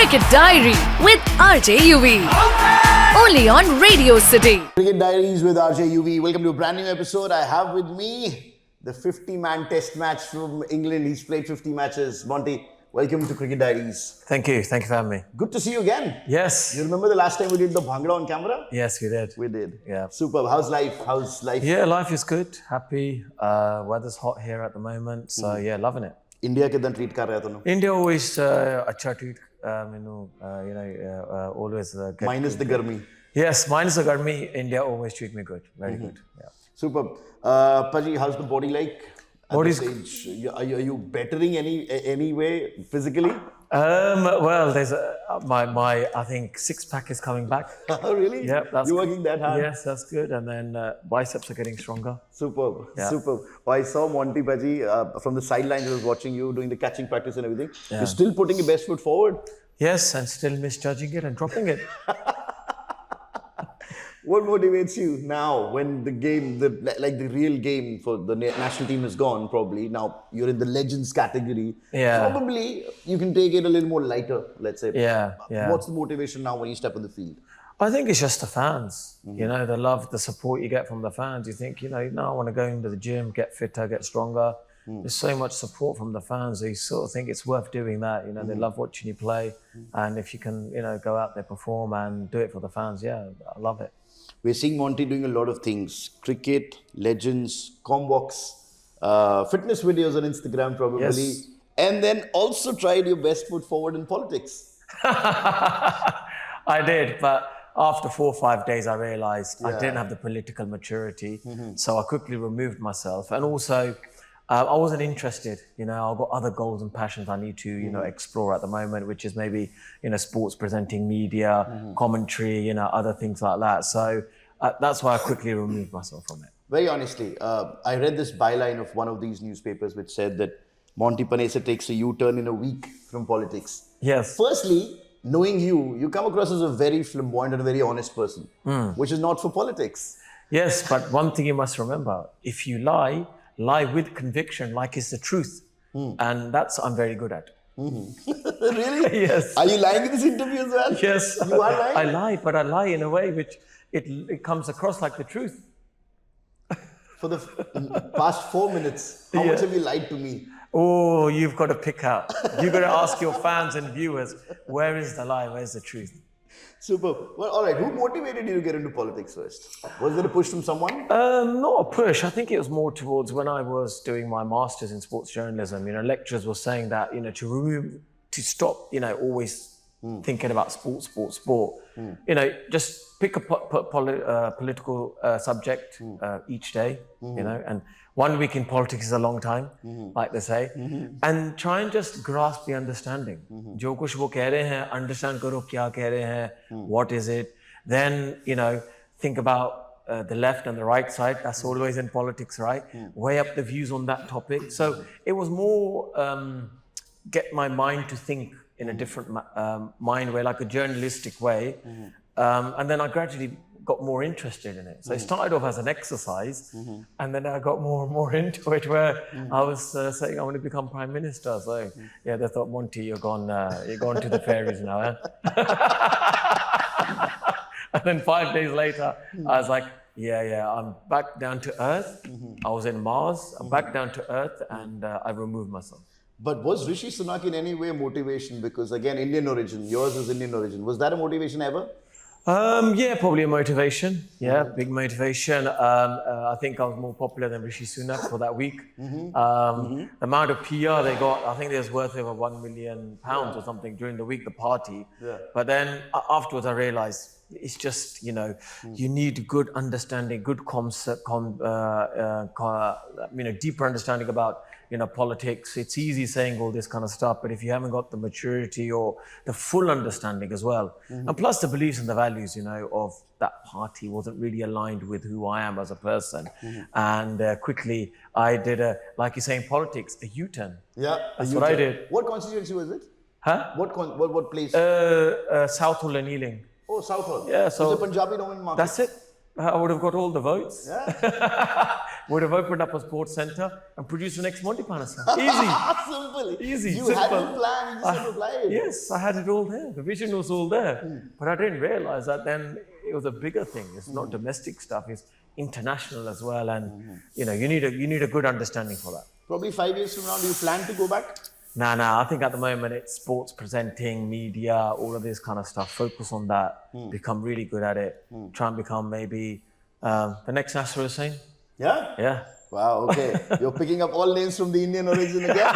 Cricket Diary with RJ Yuvi. Only on Radio City. Cricket Diaries with RJ Yuvi. Welcome to a brand new episode. I have with me the 50-man test match from England. He's played 50 matches. Monty, welcome to Cricket Diaries. Thank you for having me. Good to see you again. Yes. You remember the last time we did the Bhangra on camera? Yes, we did. We did. Yeah. Superb. How's life? Yeah, life is good. Happy. Weather's hot here at the moment. So yeah, loving it. India कितना treat कर रहा है तूने? India always अच्छा treat, always get Minus the garmi. Yes, minus the garmi, India always treat me good. Very good. Yeah. Superb. Paji, how's the body like? Body's Are you bettering any way physically? Well, there's my I think six-pack is coming back. Oh, really? Yeah, that's you're working that hard. Yes, that's good. And then biceps are getting stronger. Superb, Yeah. superb. I saw Monty Paji from the sidelines. I was watching you doing the catching practice and everything. Yeah. You're still putting your best foot forward. Yes, and still misjudging it and dropping it. What motivates you now when the game, the real game for the national team is gone? Probably now you're in the legends category. Yeah. Probably you can take it a little more lighter. Let's say. Yeah. What's the motivation now when you step on the field? I think it's just the fans. You know, the love, the support you get from the fans. You think, now I want to go into the gym, get fitter, get stronger. There's so much support from the fans. You sort of think it's worth doing that. They love watching you play. And if you can, go out there, perform and do it for the fans, yeah, I love it. We're seeing Monty doing a lot of things. Cricket, legends, combox, fitness videos on Instagram probably. Yes. And then also tried your best foot forward in politics. I did, but after 4 or 5 days, I realized I didn't have the political maturity. So I quickly removed myself. And also, I wasn't interested. I've got other goals and passions I need to, explore at the moment, which is maybe, sports presenting, media, commentary, other things like that. So that's why I quickly removed myself from it. Very honestly, I read this byline of one of these newspapers which said that Monty Panesar takes a U-turn in a week from politics. Yes. Firstly, knowing you come across as a very flamboyant and a very honest person, which is not for politics. Yes, but one thing you must remember, if you lie with conviction, like it's the truth. And that's I'm very good at. Really? Yes. Are you lying in this interview as well? Yes. You are lying? I lie, but I lie in a way which it comes across like the truth. For the past 4 minutes, how much have you lied to me? Oh, you've got to pick out. You've got to ask your fans and viewers, where is the lie, where's the truth? Super. Well, all right. Who motivated you to get into politics first? Was there a push from someone? Not a push. I think it was more towards when I was doing my master's in sports journalism. lecturers were saying that, to stop, always thinking about sport. Just pick a political subject each day, and 1 week in politics is a long time, like they say, and try and just grasp the understanding. Jo kuch wo keh rahe hain, understand karo kya keh rahe hain, what is it. Then, think about the left and the right side. That's always in politics, right? Weigh up the views on that topic. So it was more get my mind to think in a different mind way, like a journalistic way. And then I gradually got more interested in it. So it started off as an exercise, and then I got more and more into it, where I was saying I want to become Prime Minister. So yeah, they thought, Monty, you're gone to the fairies now, eh? And then 5 days later, I was like, yeah, I'm back down to earth. I was in Mars, I'm back down to earth, and I removed myself. But was Rishi Sunak in any way motivation? Because again, Indian origin, yours is Indian origin. Was that a motivation ever? Yeah, probably a motivation. Yeah, big motivation. I think I was more popular than Rishi Sunak for that week. The amount of PR they got, I think it was worth over £1 million or something during the week, the party. Yeah. But then afterwards I realized it's just, you need good understanding, good concept, deeper understanding about, politics. It's easy saying all this kind of stuff, but if you haven't got the maturity or the full understanding as well, and plus the beliefs and the values, of that party wasn't really aligned with who I am as a person. And quickly I did like you say in politics, a U-turn. Yeah, that's what I did. What constituency was it? Huh? What place? Southall and Ealing. Oh, Southall. Yeah, so it's a Punjabi dominant market. That's it. I would have got all the votes. Yeah. would have opened up a sports centre and produced the next Monty Panesar. Easy. Simple. Easy. You simple. had the plan, you just applied. Yes, I had it all there. The vision was all there. But I didn't realise that then it was a bigger thing. It's not domestic stuff, it's international as well. And you need a good understanding for that. Probably 5 years from now, do you plan to go back? No, I think at the moment it's sports presenting, media, all of this kind of stuff. Focus on that, become really good at it, try and become maybe the next Nasser Hussain. Yeah? Yeah. Wow, okay. You're picking up all names from the Indian origin again.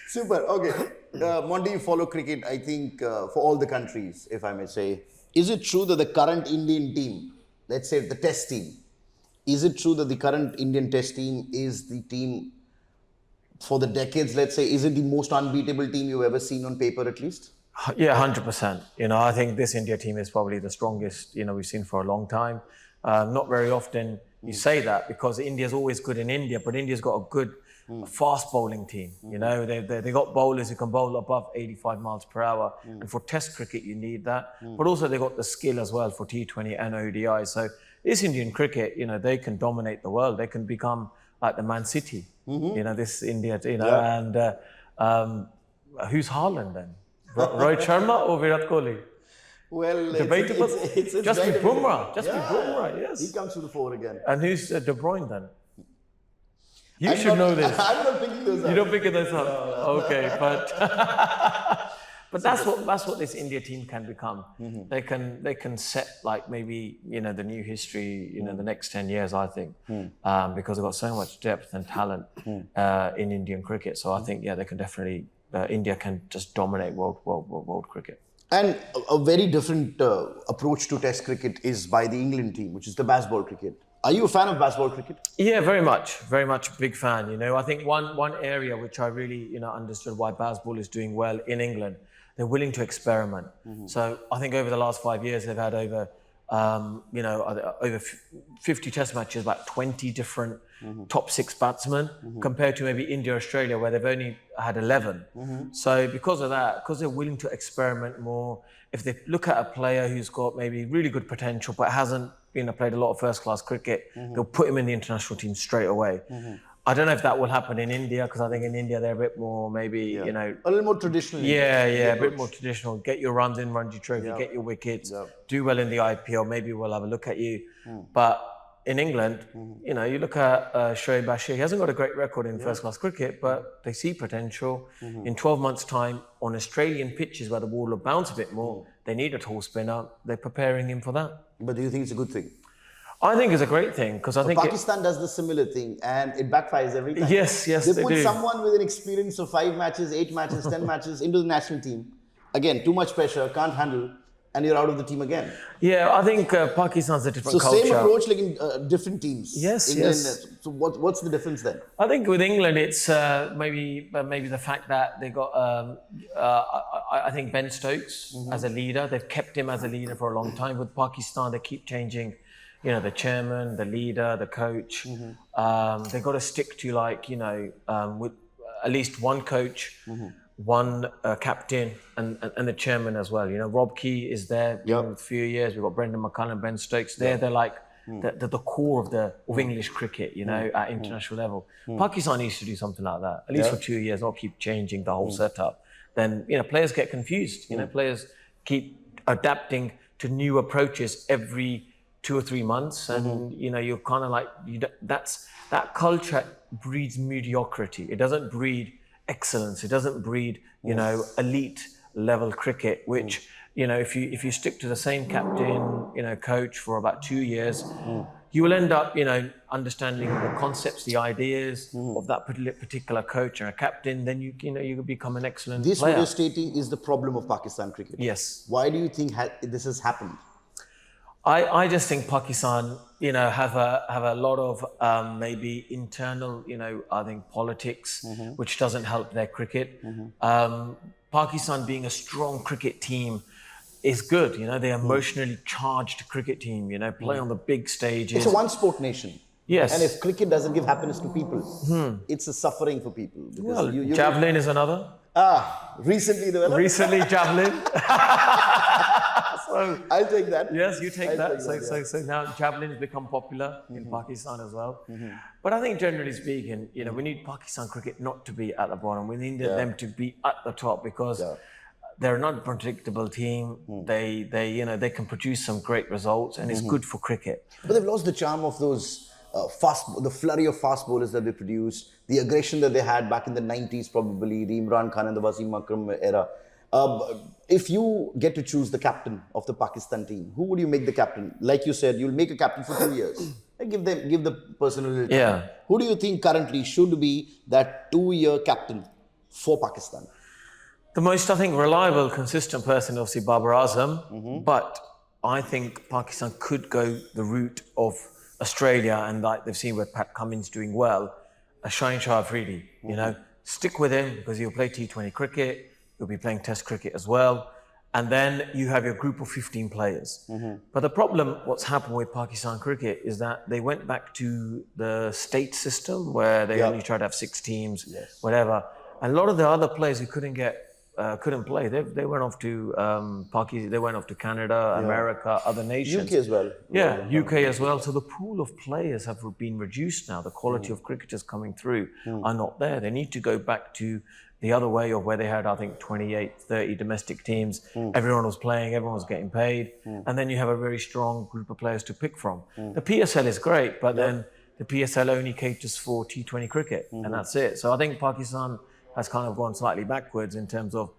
Super, okay. Monty, you follow cricket, I think, for all the countries, if I may say. Is it true that the current Indian team, let's say the test team, is it true that the current Indian test team is the team for the decades, let's say, is it the most unbeatable team you've ever seen on paper at least? Yeah, 100%. I think this India team is probably the strongest, we've seen for a long time. Not very often you say that because India's always good in India, but India's got a good fast bowling team. They got bowlers who can bowl above 85 miles per hour. And for test cricket, you need that. But also they got the skill as well for T20 and ODI. So this Indian cricket, they can dominate the world. They can become like the Man City, this India, and who's Haaland then? Rohit Sharma or Virat Kohli? Well, debatable. It's just with Bumrah. Just yeah. with Bumrah, yes. He comes to the fore again. And who's De Bruyne then? You should know this. I'm not picking those up. You don't pick those up. Okay, but that's what this India team can become. They can set like maybe the new history the next 10 years, I think, because they've got so much depth and talent in Indian cricket. So I think they can definitely India can just dominate world cricket. And a very different approach to Test cricket is by the England team, which is the Bazball cricket. Are you a fan of Bazball cricket? Yeah, very much big fan. I think one area which I really understood why Bazball is doing well in England, they're willing to experiment. So I think over the last 5 years they've had over 50 Test matches, about 20 different top 6 batsmen, compared to maybe India, Australia, where they've only had 11. So because of that, because they're willing to experiment more, if they look at a player who's got maybe really good potential but hasn't played a lot of first-class cricket, they'll put him in the international team straight away. I don't know if that will happen in India, because I think in India they're a bit more maybe, a little more traditional. Yeah, a bit more traditional. Get your runs in Ranji Trophy, get your wickets, do well in the IPL, maybe we'll have a look at you. But in England, you look at Shoaib Bashir, he hasn't got a great record in first-class cricket, but they see potential. In 12 months' time, on Australian pitches where the ball will bounce a bit more, they need a tall spinner, they're preparing him for that. But do you think it's a good thing? I think it's a great thing, because I think Pakistan does the similar thing and it backfires every time. Yes, they put do. someone with an experience of 5 matches, 8 matches, 10 matches into the national team. Again, too much pressure, can't handle, and you're out of the team again. Yeah, I think Pakistan's a different culture. So same approach like in different teams. Yes. So what's the difference then? I think with England, it's maybe the fact that they got, I think Ben Stokes as a leader. They've kept him as a leader for a long time. With Pakistan, they keep changing, the chairman, the leader, the coach. They've got to stick to with at least one coach, one captain, and the chairman as well. Rob Key is there for a few years. We've got Brendan McCullum, Ben Stokes. They're like the core of English cricket, at international level. Pakistan needs to do something like that, at least for 2 years, not keep changing the whole setup. Then, players get confused. Players keep adapting to new approaches every 2 or 3 months, and you're kind of like that culture breeds mediocrity. It doesn't breed excellence. It doesn't breed elite level cricket, which if you stick to the same captain coach for about 2 years, you will end up understanding the concepts, the ideas of that particular coach or a captain. Then you become an excellent player. This what you're stating is the problem of Pakistan cricket. Yes. Why do you think this has happened? I just think Pakistan, have a lot of maybe internal, I think politics, which doesn't help their cricket. Pakistan being a strong cricket team is good. They're emotionally charged cricket team. Play on the big stages. It's a one-sport nation. Yes. And if cricket doesn't give happiness to people, it's a suffering for people. Well, javelin is another. Recently javelin. So I'll take that. yes, you take I'll that. take that, So now javelin has become popular in Pakistan as well. But I think generally speaking, we need Pakistan cricket not to be at the bottom. We need them to be at the top because they're an unpredictable team. They can produce some great results and it's good for cricket. But they've lost the charm of those the flurry of fast bowlers that they produced, the aggression that they had back in the 90s, probably the Imran Khan and the Wasim Akram era. If you get to choose the captain of the Pakistan team, who would you make the captain? Like you said, you'll make a captain for 2 years. Give the person a little time. Yeah. Who do you think currently should be that 2-year captain for Pakistan? The most, I think, reliable, consistent person, obviously, Babar Azam. But I think Pakistan could go the route of Australia, and like they've seen with Pat Cummins doing well, Shaheen Shah Afridi. Stick with him because he'll play T20 cricket. He'll be playing Test cricket as well. And then you have your group of 15 players. But the problem, what's happened with Pakistan cricket is that they went back to the state system where they only tried to have 6 teams, whatever. And a lot of the other players who couldn't play. They went off to Pakistan. They went off to Canada, America, other nations. UK as well. Yeah, UK as well. So the pool of players have been reduced now. The quality of cricketers coming through are not there. They need to go back to the other way of where they had, I think, 28, 30 domestic teams. Everyone was playing, everyone was getting paid. And then you have a very strong group of players to pick from. The PSL is great, but then the PSL only caters for T20 cricket, and that's it. So I think Pakistan has kind of gone slightly backwards in terms of,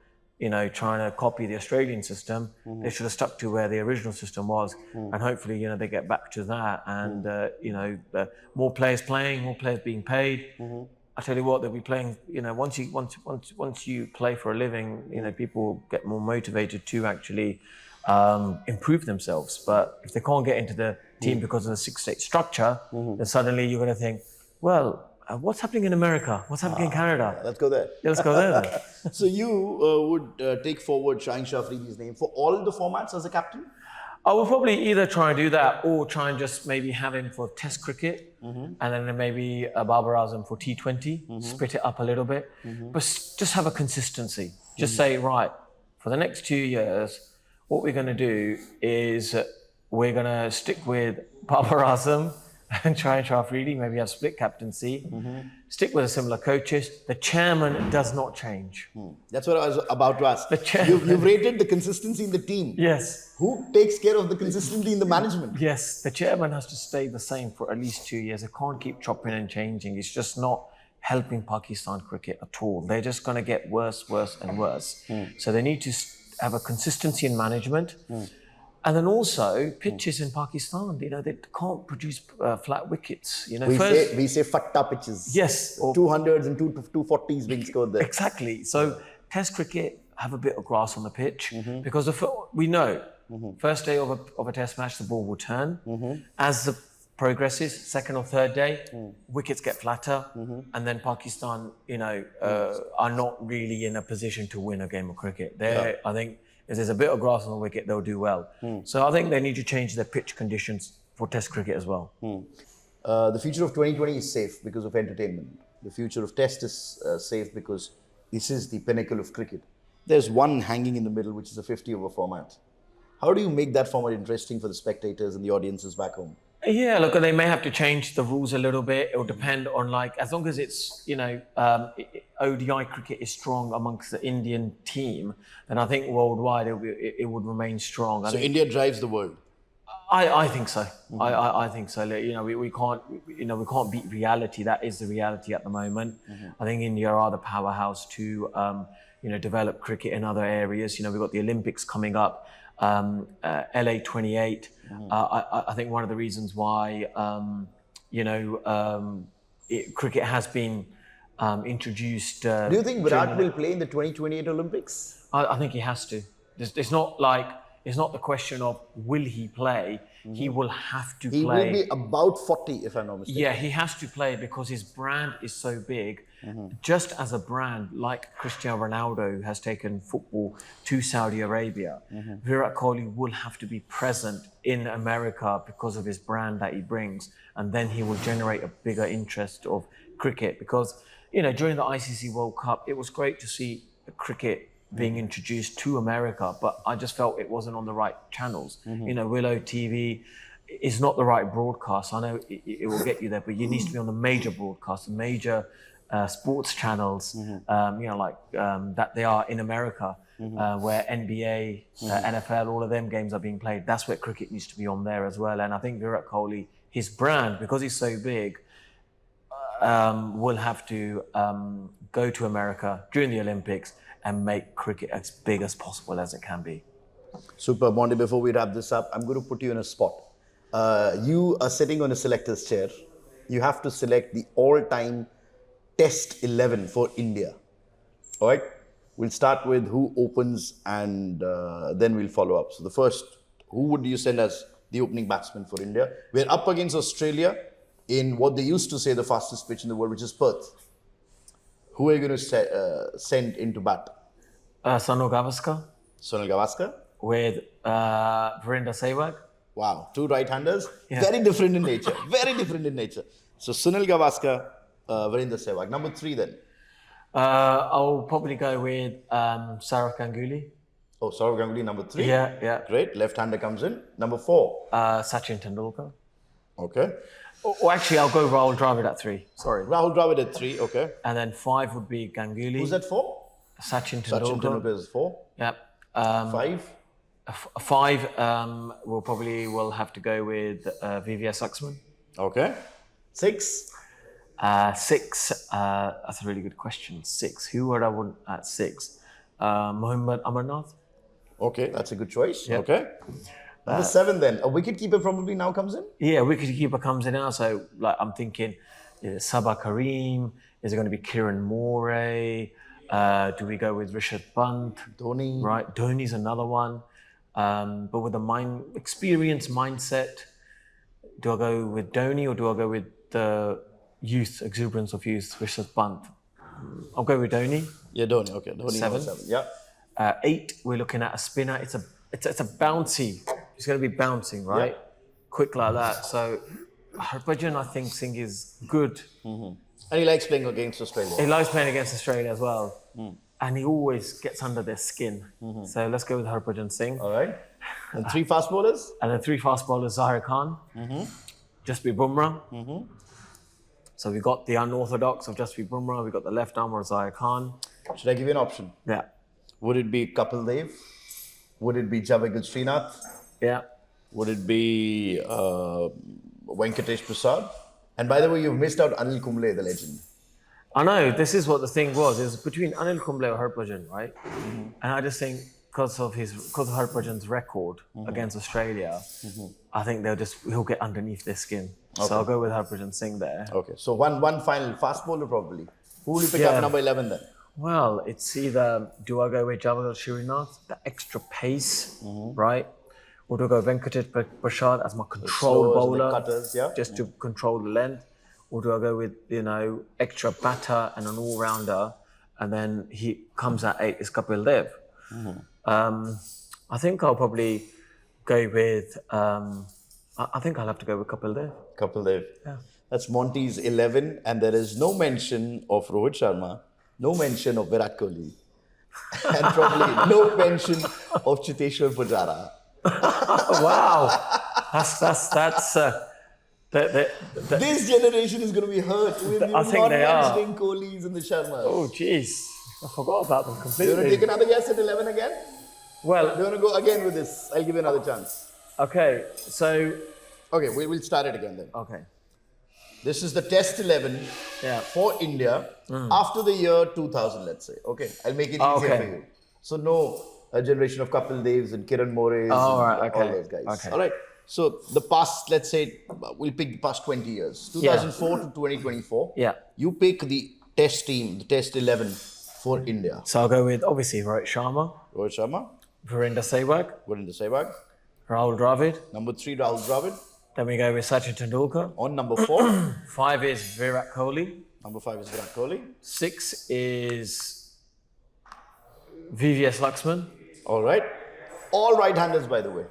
trying to copy the Australian system. They should have stuck to where the original system was, and hopefully, they get back to that. And more players playing, more players being paid. I tell you what, they'll be playing. Once you play for a living, people get more motivated to actually improve themselves. But if they can't get into the team because of the 6-state structure, then suddenly you're going to think, well, what's happening in America? What's happening in Canada? Let's go there. Yeah, let's go there then. So you would take forward Shaheen Shah Afridi's name for all the formats as a captain? I will probably either try and do that or try and just maybe have him for Test cricket and then maybe Babar Azam for T20, split it up a little bit. But just have a consistency. Just say, right, for the next 2 years, what we're going to do is we're going to stick with Babar Azam and Shaheen Shah Afridi, maybe have split captaincy, stick with the similar coaches. The chairman does not change. That's what I was about to ask. The chairman. You've rated the consistency in the team. Yes. Who takes care of the consistency in the management? Yes, the chairman has to stay the same for at least 2 years. They can't keep chopping and changing. It's just not helping Pakistan cricket at all. They're just going to get worse, worse and worse. So they need to have a consistency in management. And then also pitches in Pakistan, they can't produce flat wickets. We say fatta pitches. Yes. 200s and 240s being scored there. Exactly. So Test cricket have a bit of grass on the pitch because we know first day of a Test match, the ball will turn. As the progresses, second or third day, wickets get flatter, and then Pakistan, are not really in a position to win a game of cricket. I think if there's a bit of grass on the wicket, they'll do well. So I think they need to change their pitch conditions for Test cricket as well. The future of 2020 is safe because of entertainment. The future of Test is safe because this is the pinnacle of cricket. There's one hanging in the middle, which is a 50-over format. How do you make that format interesting for the spectators and the audiences back home? Yeah, look, they may have to change the rules a little bit. It will depend on, as long as it's, ODI cricket is strong amongst the Indian team, then I think worldwide it would remain strong. So India drives the world? I think so. I think so. We can't beat reality. That is the reality at the moment. I think India are the powerhouse to, develop cricket in other areas. We've got the Olympics coming up. LA 28. I think one of the reasons why cricket has been introduced. Do you think Virat will play in the 2028 Olympics? I think he has to. It's not the question of will he play. He will have to play. He will be about 40, if I'm not mistaken. Yeah, he has to play because his brand is so big. Just as a brand, like Cristiano Ronaldo has taken football to Saudi Arabia, Virat Kohli will have to be present in America because of his brand that he brings. And then he will generate a bigger interest of cricket. Because, during the ICC World Cup, it was great to see cricket being introduced to America, but I just felt it wasn't on the right channels. Willow TV is not the right broadcast. I know it will get you there, but you need to be on the major broadcasts, the major sports channels, that they are in America, where NBA, NFL, all of them games are being played. That's where cricket needs to be on there as well. And I think Virat Kohli, his brand, because he's so big, will have to go to America during the Olympics and make cricket as big as possible as it can be. Super, Monty. Before we wrap this up, I'm going to put you in a spot. You are sitting on a selector's chair. You have to select the all-time Test 11 for India. All right? We'll start with who opens and then we'll follow up. So the first, who would you send as the opening batsman for India? We're up against Australia in what they used to say the fastest pitch in the world, which is Perth. Who are you going to send into bat? Sunil Gavaskar. Sunil Gavaskar. With Virendra Sehwag. Wow, two right-handers. Yeah. Very different in nature. Very different in nature. So Sunil Gavaskar, Virendra Sehwag. Number 3 then. I'll probably go with Sourav Ganguly. Oh, Sourav Ganguly, number 3. Yeah. Great. Left-hander comes in. Number 4. Sachin Tendulkar. Okay. Or actually, I'll go Rahul Dravid at 3. Sorry. Rahul Dravid at 3. Okay. And then 5 would be Ganguly. Who's at 4? Sachin Tendulkar. Sachin Tendulkar is 4. Yep. 5. 5, we'll have to go with VVS Laxman. Okay. 6. 6, that's a really good question. 6, who would I want at 6? Mohammad Amarnath. Okay, that's a good choice. Yep. Okay. Number 7 then. A wicketkeeper probably now comes in? Yeah, wicketkeeper comes in now. So I'm thinking, Sabah Kareem? Is it going to be Kiran Moore? Do we go with Rishabh Pant? Dhoni. Right, Dhoni's another one. But with the experience mindset, do I go with Dhoni or do I go with the exuberance of youth, Rishabh Pant? I'll go with Dhoni. Yeah, Dhoni. Okay, Dhoni. 7. 7. Yeah. 8, we're looking at a spinner. It's a bouncy. It's going to be bouncing, right? Yeah. Quick like that. So Harbhajan, I think, Singh is good. And he likes playing against Australia. He likes playing against Australia as well. And he always gets under their skin. So let's go with Harbhajan Singh. All right. And 3 fast bowlers? And then 3 fast bowlers, Zahir Khan, Jasprit Bumrah. So we got the unorthodox of Jasprit Bumrah. We got the left arm of Zahir Khan. Should I give you an option? Yeah. Would it be Kapil Dev? Would it be Javagul Srinath? Yeah. Would it be Venkatesh Prasad? And by the way, you've missed out Anil Kumble, the legend. I know, this is what the thing was. It was between Anil Kumble or Harbhajan, right? And I just think because of Harbhajan's record against Australia, I think he'll get underneath their skin. Okay. So I'll go with Harbhajan Singh there. Okay, so one final fast bowler probably. Who will you pick up number 11 then? Well, it's either, do I go with Javagul Srinath, the extra pace, right? Or do I go Venkatesh Prasad as my control bowler, cutters, just to control the length? Or do I go with, extra batter and an all-rounder, and then he comes at 8, is Kapil Dev? I think I'll probably go with, I think I'll have to go with Kapil Dev. Kapil Dev. Yeah. That's Monty's 11, and there is no mention of Rohit Sharma, no mention of Virat Kohli, and probably no mention of Chiteshwar Pujara. Wow, that's this generation is going to be hurt with you not mentioning Kohlis and the Sharmas. Oh, jeez, I forgot about them You completely. want to take another guess at 11 again? Well, You want to go again with this? I'll give you another chance. okay, so Okay, we'll start it again then. okay, This is the Test 11 for India after the year 2000, let's say. Okay, I'll make it easier for you. So no a generation of Kapil Devs and Kiran Mores all those guys. Okay. All right. So the past, let's say, we'll pick the past 20 years, 2004 to 2024. Yeah. You pick the Test team, the Test 11 for India. So I'll go with obviously Rohit Sharma, Rohit Sharma, Virendra Sehwag, Virendra Sehwag. Rahul Dravid. Number 3, Rahul Dravid. Then we go with Sachin Tendulkar. On number 4, 5 is Virat Kohli. number 5 is Virat Kohli. 6 is VVS Laxman. All right. All right-handers, by the way.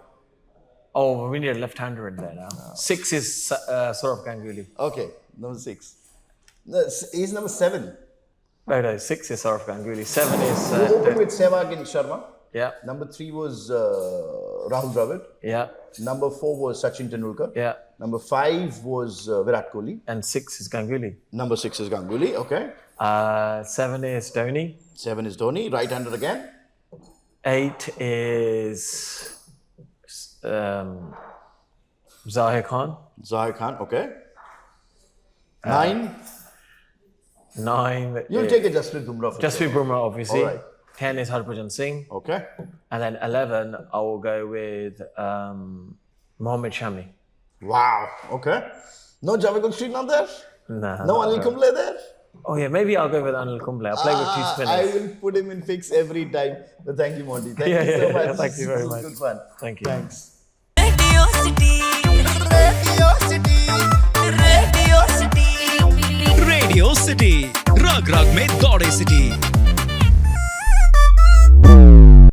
Oh, we need a left-hander in there now. 6 is Sourav Ganguly. Okay, number 6. No, he's number 7. No, 6 is Sourav Ganguly. 7 is... You opened with Sehwag and Sharma. yeah, Number 3 was Rahul Dravid. yeah, Number 4 was Sachin Tendulkar. yeah. Number 5 was Virat Kohli. And 6 is Ganguly. Number 6 is Ganguly. Okay. 7 is Dhoni. 7 is Dhoni. Right-hander again. 8 is Zahir Khan. Zahir Khan. Okay. 9. 9 You'll is take a Jasprit Bumrah. for Jasprit Bumrah, obviously. All right. 10 is Harbhajan Singh. sure. Okay. And then 11, I will go with Mohammad Shami. Wow. Okay. No Javed Srinath there? Nah, No Anil Kumble there? Oh, yeah, maybe I'll go with Anil Kumble. I'll play with 2 I spinners. will put him in fix every time. But thank you, Monty. Thank Yeah, you so yeah, much. yeah, thank you very This was much. Good fun. Thank you. Thanks. Radio City. Radio City. Radio city रग रग में दौड़े city